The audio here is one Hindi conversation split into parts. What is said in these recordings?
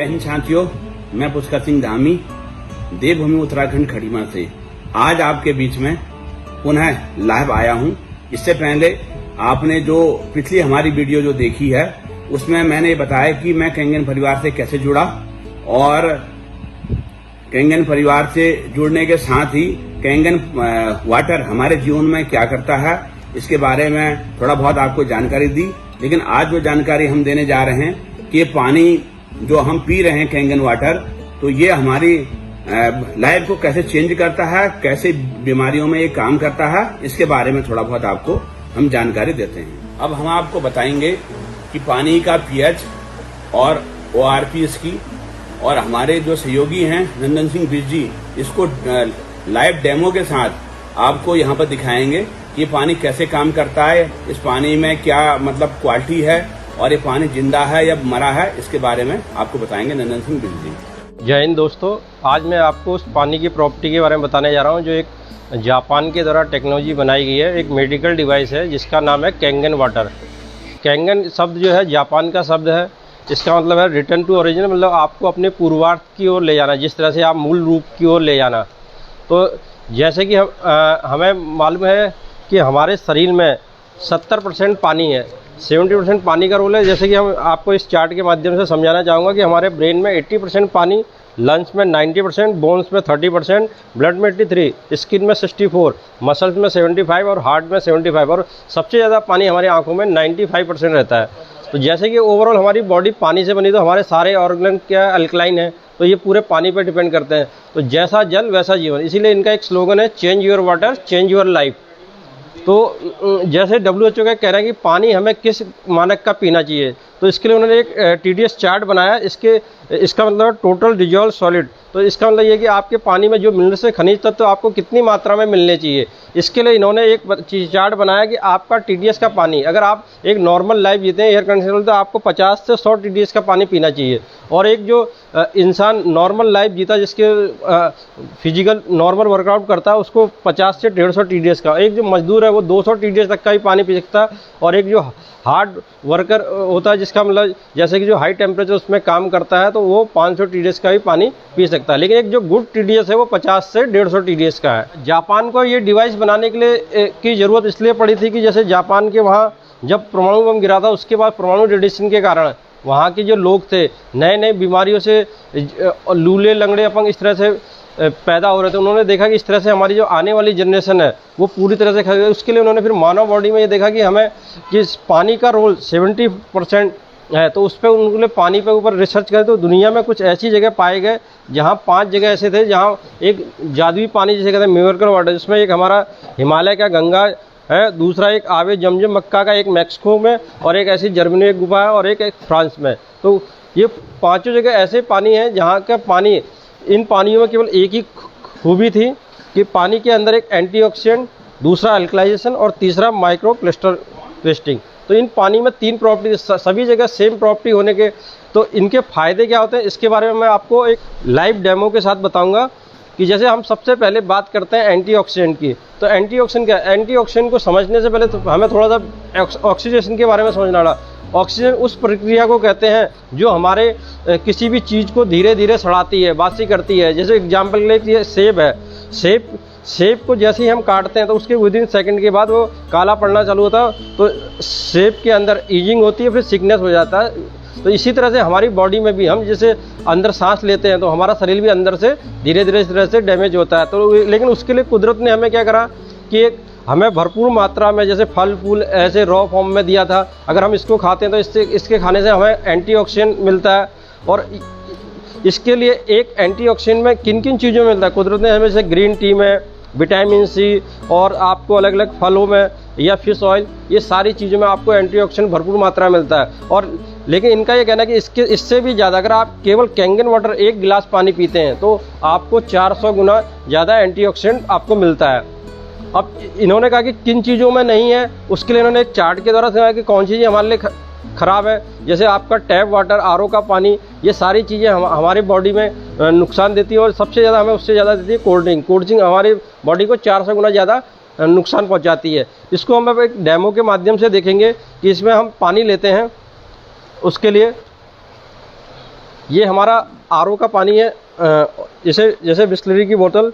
हिंद साथियों, मैं पुष्कर सिंह धामी देवभूमि उत्तराखंड खड़ीमा से आज आपके बीच में पुनः लाइव आया हूं। इससे पहले आपने जो पिछली हमारी वीडियो जो देखी है उसमें मैंने बताया कि मैं कैंगन परिवार से कैसे जुड़ा और कैंगन परिवार से जुड़ने के साथ ही कैंगन वाटर हमारे जीवन में क्या करता है इसके बारे में थोड़ा बहुत आपको जानकारी दी। लेकिन आज जो जानकारी हम देने जा रहे हैं कि पानी जो हम पी रहे हैं कैंगन वाटर, तो ये हमारी लाइफ को कैसे चेंज करता है, कैसे बीमारियों में ये काम करता है, इसके बारे में थोड़ा बहुत आपको हम जानकारी देते हैं। अब हम आपको बताएंगे कि पानी का पीएच और ORPS की, और हमारे जो सहयोगी हैं नंदन सिंह बिज जी इसको लाइव डेमो के साथ आपको यहाँ पर दिखाएंगे कि ये पानी कैसे काम करता है, इस पानी में क्या मतलब क्वालिटी है और ये पानी जिंदा है या मरा है, इसके बारे में आपको बताएंगे नंदन सिंह बिज जी। जय हिंद दोस्तों, आज मैं आपको उस पानी की प्रॉपर्टी के बारे में बताने जा रहा हूँ जो एक जापान के द्वारा टेक्नोलॉजी बनाई गई है। एक मेडिकल डिवाइस है जिसका नाम है कैंगन वाटर। कैंगन शब्द जो है जापान का शब्द है। इसका मतलब है रिटर्न टू ओरिजिन, मतलब आपको अपने पूर्वार्थ की ओर ले जाना, जिस तरह से आप मूल रूप की ओर ले जाना। तो जैसे कि हमें मालूम है कि हमारे शरीर में 70% पानी है, 70% पानी का रोल है। जैसे कि हम आपको इस चार्ट के माध्यम से समझाना चाहूँगा कि हमारे ब्रेन में 80% पानी, लंग्स में 90%, बोन्स में 30%, ब्लड में 83%, स्किन में 64%, मसल्स में 75% और हार्ट में 75%, और सबसे ज़्यादा पानी हमारी आंखों में 95% रहता है। तो जैसे कि ओवरऑल हमारी बॉडी पानी से बनी, तो हमारे सारे ऑर्गन क्या अल्कलाइन है, तो ये पूरे पानी पर डिपेंड करते हैं। तो जैसा जल वैसा जीवन, इसीलिए इनका एक स्लोगन है change your water change your life. तो जैसे WHO का कहना है कि पानी हमें किस मानक का पीना चाहिए, तो इसके लिए उन्होंने एक TDS चार्ट बनाया। इसका मतलब टोटल डिजॉल्व सॉलिड। तो इसका मतलब ये कि आपके पानी में जो मिनरल्स से खनिज तत्व तो आपको कितनी मात्रा में मिलने चाहिए, इसके लिए इन्होंने एक चार्ट बनाया कि आपका TDS का पानी, अगर आप एक नॉर्मल लाइफ जीते हैं एयर कंडीशनर, तो आपको 50 से 100 TDS का पानी पीना चाहिए। और एक जो इंसान नॉर्मल लाइफ जीता, जिसके फिजिकल नॉर्मल वर्कआउट करता है, उसको 50 से 150 TDS का, एक जो मजदूर है वो 200 TDS तक का ही पानी पी सकता है। और एक जो हार्ड वर्कर होता है, जिसका मतलब जैसे कि जो हाई टेम्परेचर उसमें काम करता है, तो वो 500 TDS का भी पानी पी सकता है। लेकिन एक जो गुड TDS है वो 50 से 150 TDS का है। जापान को ये डिवाइस बनाने के लिए की ज़रूरत इसलिए पड़ी थी कि जैसे जापान के वहाँ जब परमाणु बम गिरा था, उसके बाद परमाणु रेडिएशन के कारण वहाँ के जो लोग थे नए नए बीमारियों से, लूले लंगड़े अपंग इस तरह से पैदा हो रहे थे। उन्होंने देखा कि इस तरह से हमारी जो आने वाली जनरेशन है वो पूरी तरह से खा गई। उसके लिए उन्होंने फिर मानव बॉडी में ये देखा कि हमें कि पानी का रोल 70% है, तो उस पर उन्होंने पानी पे ऊपर रिसर्च करे। तो दुनिया में कुछ ऐसी जगह पाए गए जहाँ 5 जगह ऐसे थे जहाँ एक जादुई पानी जिसे कहते हैं मिरेकल वाटर, जिसमें एक हमारा हिमालय का गंगा है, दूसरा एक आवे जमजम मक्का का, एक मैक्सिको में, और एक ऐसी जर्मनी एक गुफा है, और एक फ्रांस में। तो ये 5 जगह ऐसे पानी है जहाँ का पानी, इन पानियों में केवल एक ही खूबी थी कि पानी के अंदर एक एंटीऑक्सीडेंट, दूसरा अल्कलाइजेशन और तीसरा माइक्रो क्लस्टर ट्विस्टिंग। तो इन पानी में 3 प्रॉपर्टी, सभी जगह सेम प्रॉपर्टी होने के, तो इनके फ़ायदे क्या होते हैं इसके बारे में मैं आपको एक लाइव डेमो के साथ बताऊंगा। कि जैसे हम सबसे पहले बात करते हैं एंटीऑक्सीडेंट की, तो एंटीऑक्सीडेंट क्या है? एंटीऑक्सीडेंट को समझने से पहले तो हमें थोड़ा सा ऑक्सीडेशन के बारे में समझना होगा। ऑक्सीजन उस प्रक्रिया को कहते हैं जो हमारे किसी भी चीज़ को धीरे धीरे सड़ाती है, बासी करती है। जैसे एग्जाम्पल के लिए ये सेब है, सेब को जैसे ही हम काटते हैं तो उसके विदिन सेकंड के बाद वो काला पड़ना चालू होता है, तो सेब के अंदर ईजिंग होती है, फिर सिकनेस हो जाता है। तो इसी तरह से हमारी बॉडी में भी हम जैसे अंदर सांस लेते हैं तो हमारा शरीर भी अंदर से धीरे धीरे इस तरह से डैमेज होता है। तो लेकिन उसके लिए कुदरत ने हमें क्या करा कि एक हमें भरपूर मात्रा में जैसे फल फूल ऐसे रॉ फॉर्म में दिया था। अगर हम इसको खाते हैं तो इसके खाने से हमें एंटीऑक्सीडेंट मिलता है। और इसके लिए एक एंटीऑक्सीडेंट में किन किन चीज़ों में मिलता है, कुदरत ने हमें जैसे ग्रीन टी में विटामिन C, और आपको अलग अलग फलों में या फिश ऑयल, ये सारी चीज़ों में आपको एंटीऑक्सीडेंट भरपूर मात्रा में मिलता है। और लेकिन इनका ये कहना है कि इससे भी ज़्यादा अगर आप केवल कैंगन वाटर 1 गिलास पानी पीते हैं तो आपको 400 गुना ज़्यादा एंटीऑक्सीडेंट आपको मिलता है। अब इन्होंने कहा कि किन चीज़ों में नहीं है, उसके लिए इन्होंने एक चार्ट के द्वारा समझाया कि कौन सी चीज़ें हमारे लिए ख़राब है। जैसे आपका टैप वाटर, RO का पानी, ये सारी चीज़ें हमारी बॉडी में नुकसान देती है। और सबसे ज़्यादा हमें उससे ज़्यादा देती है कोल्ड ड्रिंक हमारी बॉडी को 400 गुना ज़्यादा नुकसान पहुंचाती है। इसको हम अब एक डेमो के माध्यम से देखेंगे कि इसमें हम पानी लेते हैं। उसके लिए ये हमारा आरओ का पानी है, जैसे बिस्लरी की बोतल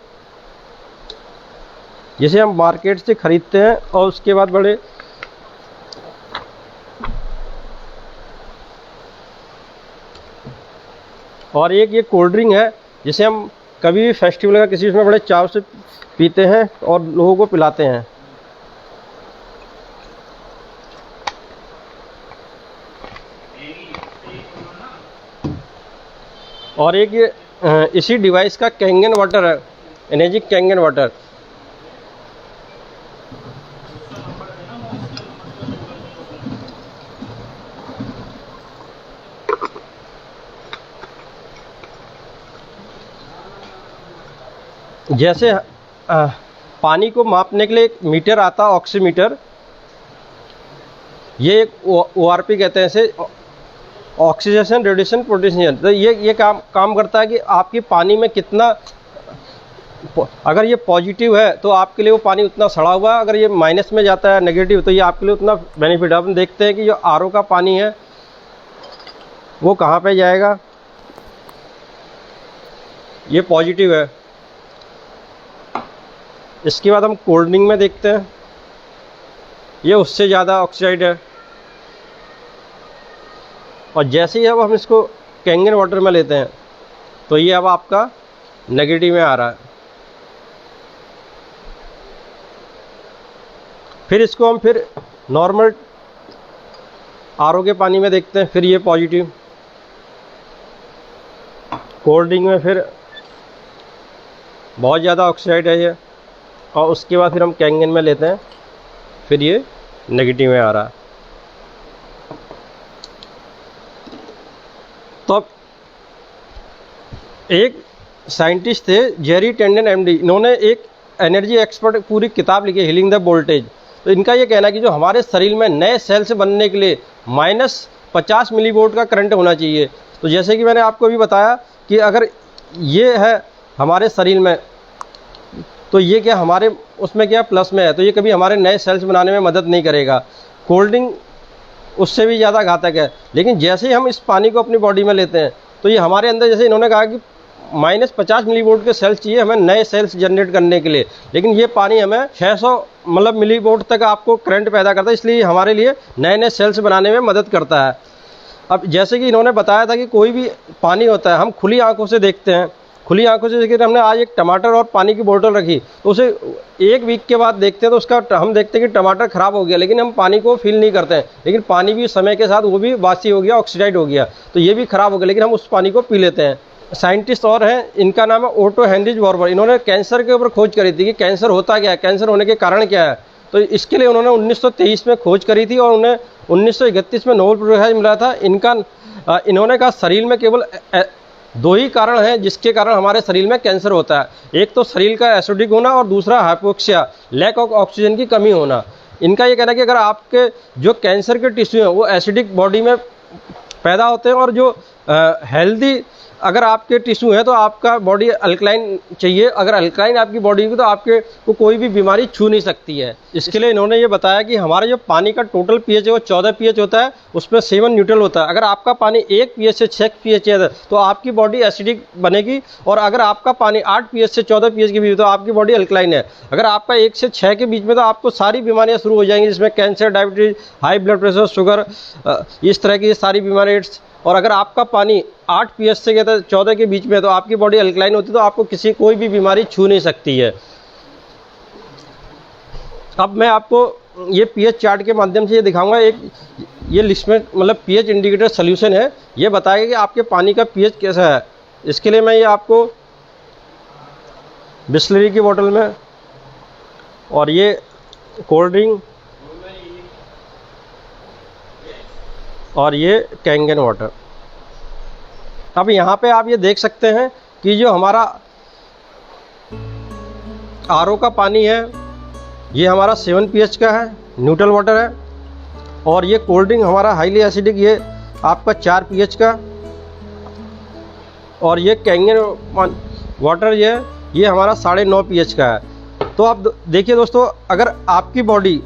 जिसे हम मार्केट से ख़रीदते हैं और उसके बाद बड़े और एक ये कोल्ड ड्रिंक है जिसे हम कभी भी फेस्टिवल का किसी उसमें बड़े चाव से पीते हैं और लोगों को पिलाते हैं। और एक ये इसी डिवाइस का कैंगन वाटर है, एनर्जिक कैंगन वाटर। जैसे पानी को मापने के लिए एक मीटर आता है, ऑक्सीमीटर। ये एक ORP कहते हैं इसे, ऑक्सीडेशन रेडिएशन पोटेंशियल। तो ये काम करता है कि आपके पानी में कितना, अगर ये पॉजिटिव है तो आपके लिए वो पानी उतना सड़ा हुआ है, अगर ये माइनस में जाता है नेगेटिव तो ये आपके लिए उतना बेनिफिट है। हम देखते हैं कि जो आरओ का पानी है वो कहाँ पे जाएगा, ये पॉजिटिव है। इसके बाद हम कोल्ड ड्रिंक में देखते हैं, ये उससे ज़्यादा ऑक्साइड है। और जैसे ही अब हम इसको कैंगन वाटर में लेते हैं तो ये अब आपका नेगेटिव में आ रहा है। फिर इसको हम फिर नॉर्मल आरओ के पानी में देखते हैं, फिर ये पॉजिटिव। कोल्ड ड्रिंक में फिर बहुत ज़्यादा ऑक्साइड है ये, और उसके बाद फिर हम कैंगन में लेते हैं, फिर ये नेगेटिव में आ रहा है। तो अब एक साइंटिस्ट थे जेरी टेंडन MD, इन्होंने एक एनर्जी एक्सपर्ट पूरी किताब लिखी, हीलिंग द वोल्टेज। तो इनका ये कहना है कि जो हमारे शरीर में नए सेल्स बनने के लिए -50 मिलीवोल्ट का करंट होना चाहिए। तो जैसे कि मैंने आपको अभी बताया कि अगर ये है हमारे शरीर में, तो ये क्या हमारे उसमें क्या प्लस में है, तो ये कभी हमारे नए सेल्स बनाने में मदद नहीं करेगा। कोल्ड ड्रिंक उससे भी ज़्यादा घातक है। लेकिन जैसे ही हम इस पानी को अपनी बॉडी में लेते हैं तो ये हमारे अंदर, जैसे इन्होंने कहा कि -50 मिलीवोल्ट के सेल्स चाहिए हमें नए सेल्स जनरेट करने के लिए, लेकिन ये पानी हमें 600 मिलीवोल्ट तक आपको करंट पैदा करता है, इसलिए हमारे लिए नए नए सेल्स बनाने में मदद करता है। अब जैसे कि इन्होंने बताया था कि कोई भी पानी होता है हम खुली आंखों से देखते हैं, खुली आंखों से देखिए, हमने आज एक टमाटर और पानी की बोतल रखी तो उसे 1 वीक के बाद देखते हैं तो उसका हम देखते हैं कि टमाटर ख़राब हो गया, लेकिन हम पानी को फील नहीं करते हैं। लेकिन पानी भी समय के साथ वो भी बासी हो गया, ऑक्सीडाइड हो गया, तो ये भी ख़राब हो गया, लेकिन हम उस पानी को पी लेते हैं। साइंटिस्ट और हैं, इनका नाम है ओटो हेनरिच बॉर्बर। इन्होंने कैंसर के ऊपर खोज करी थी कि कैंसर होता क्या है, कैंसर होने के कारण क्या है। तो इसके लिए उन्होंने 1923 में खोज करी थी और उन्हें 1931 में नोबेल प्राइज़ मिला था। इन्होंने कहा शरीर में केवल 2 ही कारण हैं जिसके कारण हमारे शरीर में कैंसर होता है। एक तो शरीर का एसिडिक होना और दूसरा हाइपोक्सिया, लैक ऑफ ऑक्सीजन की कमी होना। इनका ये कहना है कि अगर आपके जो कैंसर के टिश्यू हैं वो एसिडिक बॉडी में पैदा होते हैं, और जो हेल्दी अगर आपके टिश्यू है तो आपका बॉडी अल्कलाइन चाहिए। अगर अल्कलाइन आपकी बॉडी की तो आपके को कोई भी बीमारी छू नहीं सकती है। इसके लिए इन्होंने ये बताया कि हमारे जो पानी का टोटल pH है वो 14 pH होता है, उसमें 7 न्यूट्रल होता है। अगर आपका पानी 1 pH से 6 pH है तो आपकी बॉडी एसिडिक बनेगी, और अगर आपका पानी 8 pH से 14 pH के बीच तो आपकी बॉडी अल्कलाइन है। अगर आपका 1 से 6 के बीच में तो आपको सारी बीमारियाँ शुरू हो जाएंगी, जिसमें cancer, diabetes, high blood pressure, sugar, इस तरह की सारी बीमारी। और अगर आपका पानी 8 pH से 14 के बीच में है तो आपकी बॉडी अल्कलाइन होती है, तो आपको कोई भी बीमारी छू नहीं सकती है। अब मैं आपको ये pH चार्ट के माध्यम से ये दिखाऊंगा। ये लिस्ट में pH इंडिकेटर सोल्यूशन है, ये बताएगा कि आपके पानी का pH कैसा है। इसके लिए मैं ये आपको बिस्लरी की बोतल में, और ये कोल्ड ड्रिंक, और ये कैंगन वाटर। अब यहाँ पे आप ये देख सकते हैं कि जो हमारा आरओ का पानी है ये हमारा 7 pH का है, न्यूट्रल वाटर है। और ये कोल्ड ड्रिंक हमारा हाईली एसिडिक, ये आपका 4 pH का। और ये कैंगन वाटर ये हमारा 9.5 pH का है। तो आप देखिए दोस्तों, अगर आपकी बॉडी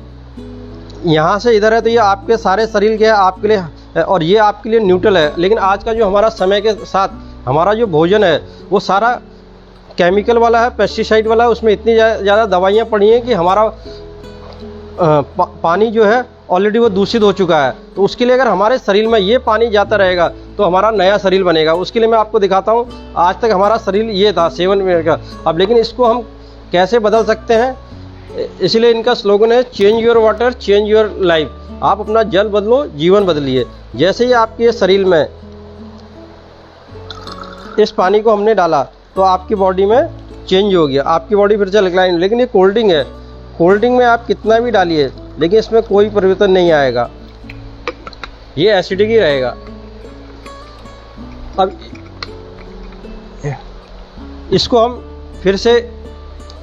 यहाँ से इधर है तो ये आपके सारे शरीर के आपके लिए और ये आपके लिए न्यूट्रल है। लेकिन आज का जो हमारा समय के साथ हमारा जो भोजन है वो सारा केमिकल वाला है, पेस्टिसाइड वाला है, उसमें इतनी ज़्यादा दवाइयाँ पड़ी हैं कि हमारा पानी जो है ऑलरेडी वो दूषित हो चुका है। तो उसके लिए अगर हमारे शरीर में ये पानी जाता रहेगा तो हमारा नया शरीर बनेगा। उसके लिए मैं आपको दिखाता हूँ, आज तक हमारा शरीर ये था 7 मिनट का, अब लेकिन इसको हम कैसे बदल सकते हैं, इसलिए इनका स्लोगन है change your water change your life. आप अपना जल बदलो, जीवन बदलिए। जैसे ही आपके शरीर में इस पानी को हमने डाला तो आपकी बॉडी में चेंज हो गया, आपकी बॉडी फिर से अल्कलाइन। लेकिन ये कोल्ड ड्रिंक है, कोल्ड ड्रिंक में आप कितना भी डालिए लेकिन इसमें कोई परिवर्तन नहीं आएगा, ये एसिडिक ही रहेगा। अब इसको हम फिर से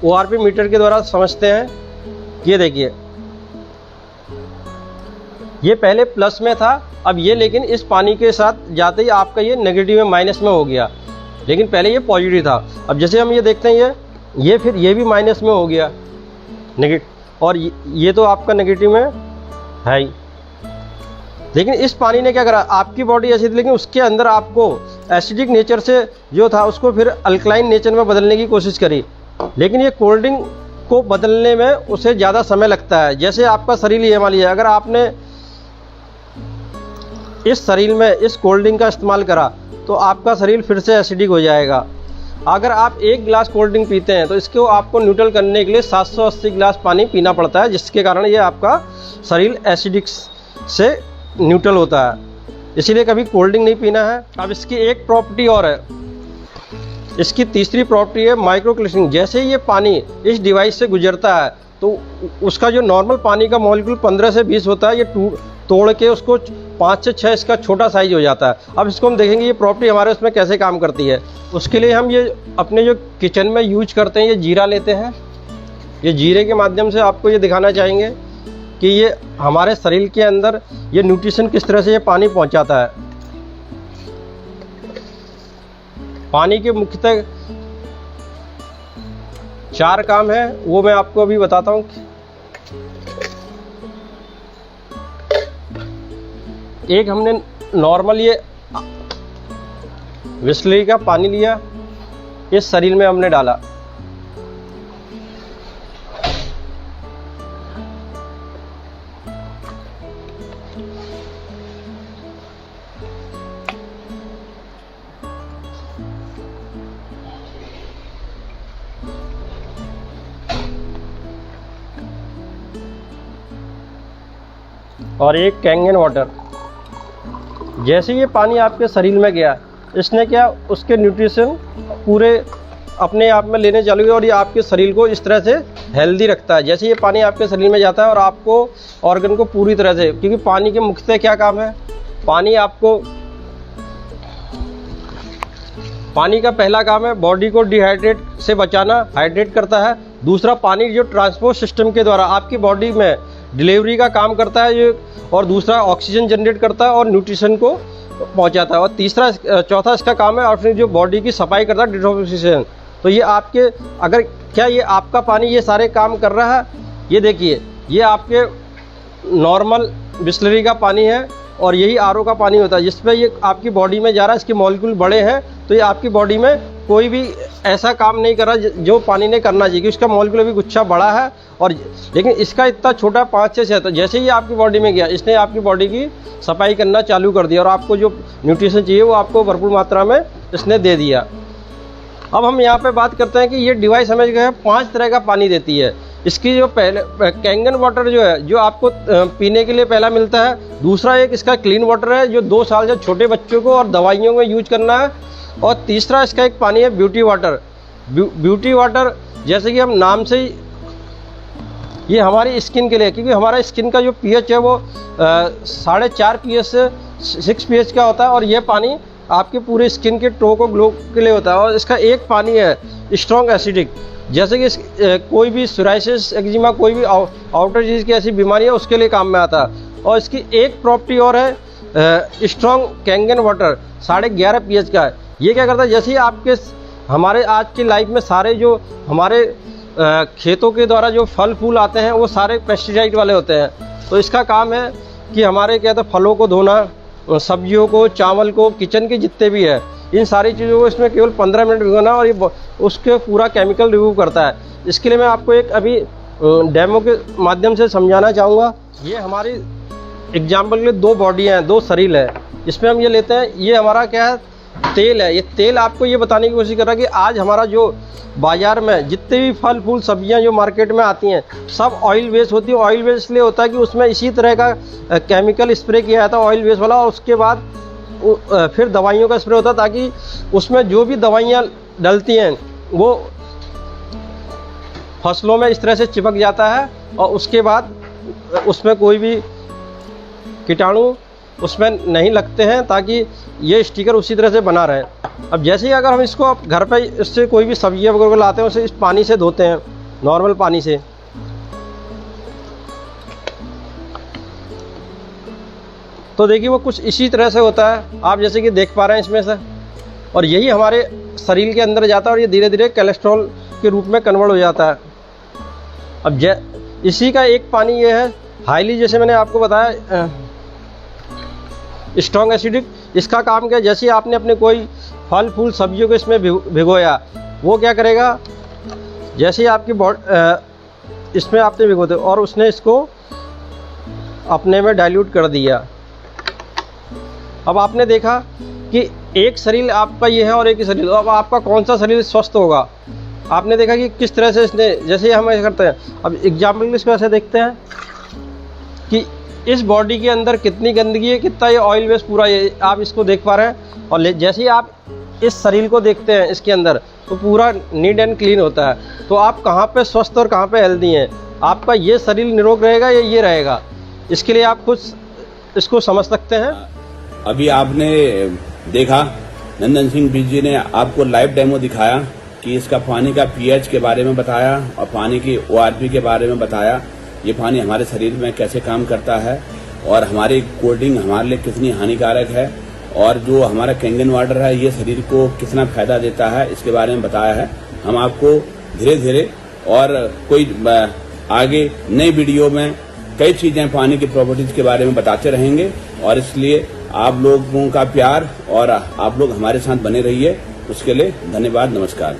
ORP मीटर के द्वारा समझते हैं। ये देखिए, ये पहले प्लस में था, अब ये लेकिन इस पानी के साथ जाते ही आपका ये नेगेटिव में, माइनस में हो गया। लेकिन पहले ये पॉजिटिव था। अब जैसे हम ये देखते हैं, ये फिर ये भी माइनस में हो गया, नेगेटिव, और ये तो आपका नेगेटिव में है ही। लेकिन इस पानी ने क्या करा, आपकी बॉडी ऐसी थी लेकिन उसके अंदर आपको एसिडिक नेचर से जो था उसको फिर अल्कलाइन नेचर में बदलने की कोशिश करी। लेकिन ये कोल्ड ड्रिंक को बदलने में उसे ज़्यादा समय लगता है। जैसे आपका शरीर ये मान लीजिए, अगर आपने इस शरीर में इस कोल्ड ड्रिंक का इस्तेमाल करा तो आपका शरीर फिर से एसिडिक हो जाएगा। अगर आप 1 गिलास कोल्ड ड्रिंक पीते हैं तो इसको आपको न्यूट्रल करने के लिए 780 गिलास पानी पीना पड़ता है, जिसके कारण ये आपका शरीर एसिडिक से न्यूट्रल होता है। इसीलिए कभी कोल्ड ड्रिंक नहीं पीना है। अब इसकी एक प्रॉपर्टी और है, इसकी तीसरी प्रॉपर्टी है माइक्रो क्लस्टरिंग। जैसे ही ये पानी इस डिवाइस से गुजरता है तो उसका जो नॉर्मल पानी का मॉलिक्यूल 15 से 20 होता है, ये तोड़ के उसको 5 से 6 इसका छोटा साइज हो जाता है। अब इसको हम देखेंगे ये प्रॉपर्टी हमारे उसमें कैसे काम करती है। उसके लिए हम ये अपने जो किचन में यूज करते हैं, ये जीरा लेते हैं। ये जीरे के माध्यम से आपको ये दिखाना चाहेंगे कि ये हमारे शरीर के अंदर ये न्यूट्रिशन किस तरह से ये पानी पहुंचाता है। पानी के मुख्यतः 4 काम है, वो मैं आपको अभी बताता हूँ। एक, हमने नॉर्मल ये बिस्लरी का पानी लिया, इस शरीर में हमने डाला, और एक कैंगन वाटर। जैसे ये पानी आपके शरीर में गया, इसने क्या, उसके न्यूट्रिशन पूरे अपने आप में लेने चालू किया और ये आपके शरीर को इस तरह से हेल्दी रखता है। जैसे ये पानी आपके शरीर में जाता है और आपको ऑर्गन को पूरी तरह से, क्योंकि पानी के मुख्यतः क्या काम है, पानी का पहला काम है बॉडी को डिहाइड्रेट से बचाना, हाइड्रेट करता है। दूसरा, पानी जो ट्रांसपोर्ट सिस्टम के द्वारा आपकी बॉडी में डिलीवरी का काम करता है ये, और दूसरा ऑक्सीजन जनरेट करता है और न्यूट्रिशन को पहुंचाता है। और तीसरा, चौथा इसका काम है अपनी जो बॉडी की सफाई करता है, डिटॉक्सिफिकेशन। तो ये आपके, अगर क्या ये आपका पानी ये सारे काम कर रहा है, ये देखिए, ये आपके नॉर्मल बिस्लरी का पानी है और यही RO का पानी होता है, जिस पे ये आपकी बॉडी में जा रहा है। इसके मॉलिक्यूल बड़े हैं तो ये आपकी बॉडी में कोई भी ऐसा काम नहीं कर रहा जो पानी ने करना चाहिए, क्योंकि इसका मॉलिक्यूल अभी गुच्छा बड़ा है और लेकिन इसका इतना छोटा 5 से 6। तो जैसे ही आपकी बॉडी में गया, इसने आपकी बॉडी की सफाई करना चालू कर दिया और आपको जो न्यूट्रिशन चाहिए वो आपको भरपूर मात्रा में इसने दे दिया। अब हम यहाँ पे बात करते हैं कि ये डिवाइस समझ गए 5 तरह का पानी देती है। इसकी जो पहले कैंगन वाटर जो है, जो आपको पीने के लिए पहला मिलता है। दूसरा, एक इसका क्लीन वाटर है जो 2 साल से छोटे बच्चों को और दवाइयों में यूज करना है। और तीसरा, इसका एक पानी है ब्यूटी वाटर। ब्यूटी वाटर जैसे कि हम नाम से ही, ये हमारी स्किन के लिए, क्योंकि हमारा स्किन का जो pH है वो 4.5 pH से 6 pH का होता है और ये पानी आपके पूरे स्किन के टो को ग्लो के लिए होता है। और इसका एक पानी है स्ट्रॉन्ग एसिडिक, जैसे कि कोई भी सोराइसिस, एक्जिमा, कोई भी आउटर चीज़ की ऐसी बीमारी है उसके लिए काम में आता है। और इसकी एक प्रॉपर्टी और है स्ट्रॉन्ग कैंगन वाटर, 11.5 pH का है। ये क्या करता है, जैसे ही आपके हमारे आज की लाइफ में सारे जो हमारे खेतों के द्वारा जो फल फूल आते हैं वो सारे पेस्टिसाइड वाले होते हैं। तो इसका काम है कि हमारे क्या था, फलों को धोना सब्जियों को, चावल को, किचन के जितने भी है, इन सारी चीज़ों को इसमें केवल 15 मिनट भिगोना और ये उसके पूरा केमिकल रिमूव करता है। इसके लिए मैं आपको एक अभी डेमो के माध्यम से समझाना चाहूँगा। ये हमारी एग्जाम्पल के लिए 2 बॉडियाँ हैं, 2 शरीर है, जिसमें हम ये लेते हैं। ये हमारा क्या है, तेल है। ये तेल आपको ये बताने की कोशिश कर रहा है कि आज हमारा जो बाज़ार में जितने भी फल फूल सब्जियां जो मार्केट में आती हैं, सब ऑयल बेस होती है। ऑयल बेस इसलिए होता है कि उसमें इसी तरह का केमिकल स्प्रे किया जाता है ऑयल बेस वाला, और उसके बाद फिर दवाइयों का स्प्रे होता है, ताकि उसमें जो भी दवाइयाँ डलती हैं वो फसलों में इस तरह से चिपक जाता है, और उसके बाद उसमें कोई भी कीटाणु उसमें नहीं लगते हैं, ताकि ये स्टिकर उसी तरह से बना रहे। अब जैसे ही अगर हम इसको घर पे इससे कोई भी सब्जियां वगैरह लाते हैं, उसे इस पानी से धोते हैं, नॉर्मल पानी से, तो देखिए वो कुछ इसी तरह से होता है, आप जैसे कि देख पा रहे हैं इसमें से। और यही हमारे शरीर के अंदर जाता है और ये धीरे धीरे कोलेस्ट्रॉल के रूप में कन्वर्ट हो जाता है। अब इसी का एक पानी ये है हाईली, जैसे मैंने आपको बताया, स्ट्रॉन्ग एसिडिक। इसका काम क्या है, जैसे आपने अपने कोई फल फूल सब्जियों को इसमें भिगोया, वो क्या करेगा, जैसे आपकी इसमें आपने भिगोते और उसने इसको अपने में डाइल्यूट कर दिया। अब आपने देखा कि एक शरीर आपका ये है और एक ही शरीर, अब आपका कौन सा शरीर स्वस्थ होगा। आपने देखा कि किस तरह से इसने, जैसे हम ऐसे करते हैं। अब एग्जाम्पल इसको ऐसे देखते हैं कि इस बॉडी के अंदर कितनी गंदगी है, कितना ये ऑयल वेस्ट पूरा, ये आप इसको देख पा रहे हैं। और जैसे ही आप इस शरीर को देखते हैं, इसके अंदर तो पूरा नीट एंड क्लीन होता है। तो आप कहाँ पे स्वस्थ और कहाँ पे हेल्दी हैं, आपका ये शरीर निरोग रहेगा या ये रहेगा, इसके लिए आप खुद इसको समझ सकते हैं। अभी आपने देखा नंदन सिंह बीज जी ने आपको लाइव डेमो दिखाया कि इसका पानी का पीएच के बारे में बताया और पानी की ओआरपी के बारे में बताया। ये पानी हमारे शरीर में कैसे काम करता है और हमारी कोल्ड ड्रिंक हमारे लिए कितनी हानिकारक है, और जो हमारा कैंगन वाटर है ये शरीर को कितना फायदा देता है, इसके बारे में बताया है। हम आपको धीरे धीरे और कोई आगे नई वीडियो में कई चीजें पानी की प्रॉपर्टीज के बारे में बताते रहेंगे, और इसलिए आप लोगों का प्यार और आप लोग हमारे साथ बने रहिए। उसके लिए धन्यवाद, नमस्कार।